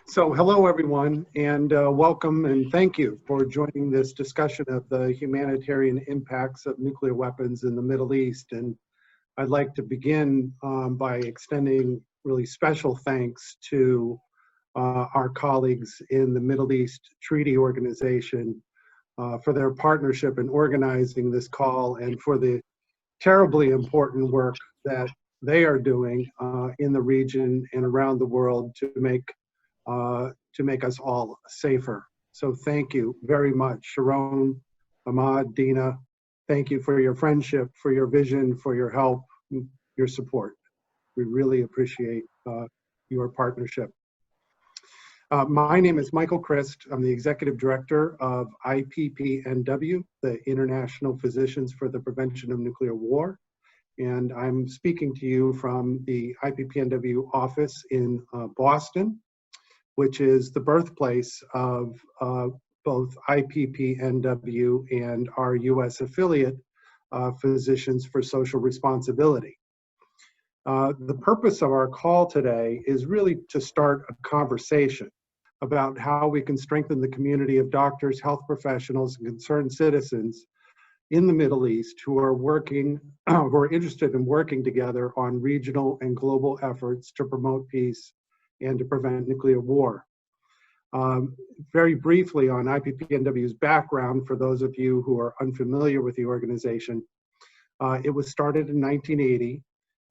So hello, everyone, and welcome and thank you for joining this discussion of the humanitarian impacts of nuclear weapons in the Middle East. And I'd like to begin by extending really special thanks to our colleagues in the Middle East Treaty Organization for their partnership in organizing this call and for the terribly important work that they are doing in the region and around the world to make us all safer. So thank you very much, Sharon, Ahmad, Dina. Thank you for your friendship, for your vision, for your help, your support. We really appreciate your partnership. My name is Michael Christ. I'm the Executive Director of IPPNW, the International Physicians for the Prevention of Nuclear War. And I'm speaking to you from the IPPNW office in Boston, which is the birthplace of both IPPNW and our US affiliate, Physicians for Social Responsibility. The purpose of our call today is really to start a conversation about how we can strengthen the community of doctors, health professionals, and concerned citizens in the Middle East who are interested in working together on regional and global efforts to promote peace and to prevent nuclear war. Very briefly on IPPNW's background, for those of you who are unfamiliar with the organization, it was started in 1980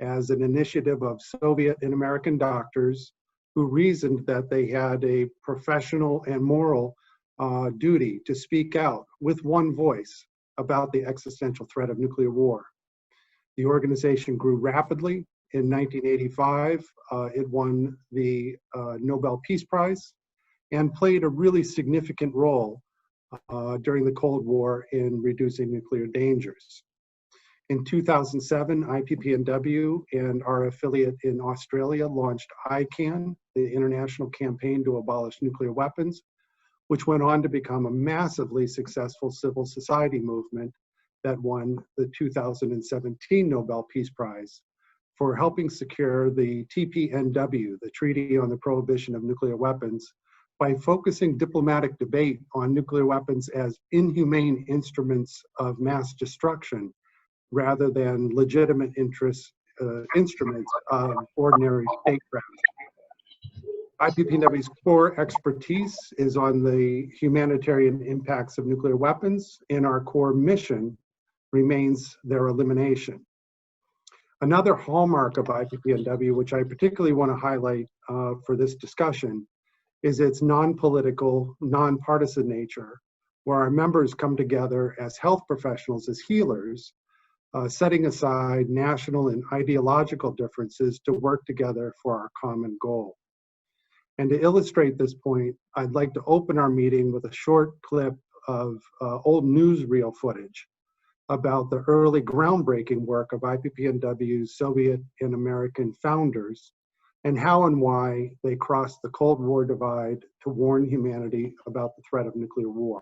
as an initiative of Soviet and American doctors who reasoned that they had a professional and moral duty to speak out with one voice about the existential threat of nuclear war. The organization grew rapidly. In 1985, it won the Nobel Peace Prize and played a really significant role during the Cold War in reducing nuclear dangers. In 2007, IPPNW and our affiliate in Australia launched ICAN, the International Campaign to Abolish Nuclear Weapons, which went on to become a massively successful civil society movement that won the 2017 Nobel Peace Prize for helping secure the TPNW, the Treaty on the Prohibition of Nuclear Weapons, by focusing diplomatic debate on nuclear weapons as inhumane instruments of mass destruction rather than legitimate instruments of ordinary statecraft. IPPNW's core expertise is on the humanitarian impacts of nuclear weapons, and our core mission remains their elimination. Another hallmark of IPPNW, which I particularly want to highlight for this discussion, is its non-political, non-partisan nature, where our members come together as health professionals, as healers, setting aside national and ideological differences to work together for our common goal. And to illustrate this point, I'd like to open our meeting with a short clip of old newsreel footage about the early groundbreaking work of IPPNW's Soviet and American founders and how and why they crossed the Cold War divide to warn humanity about the threat of nuclear war.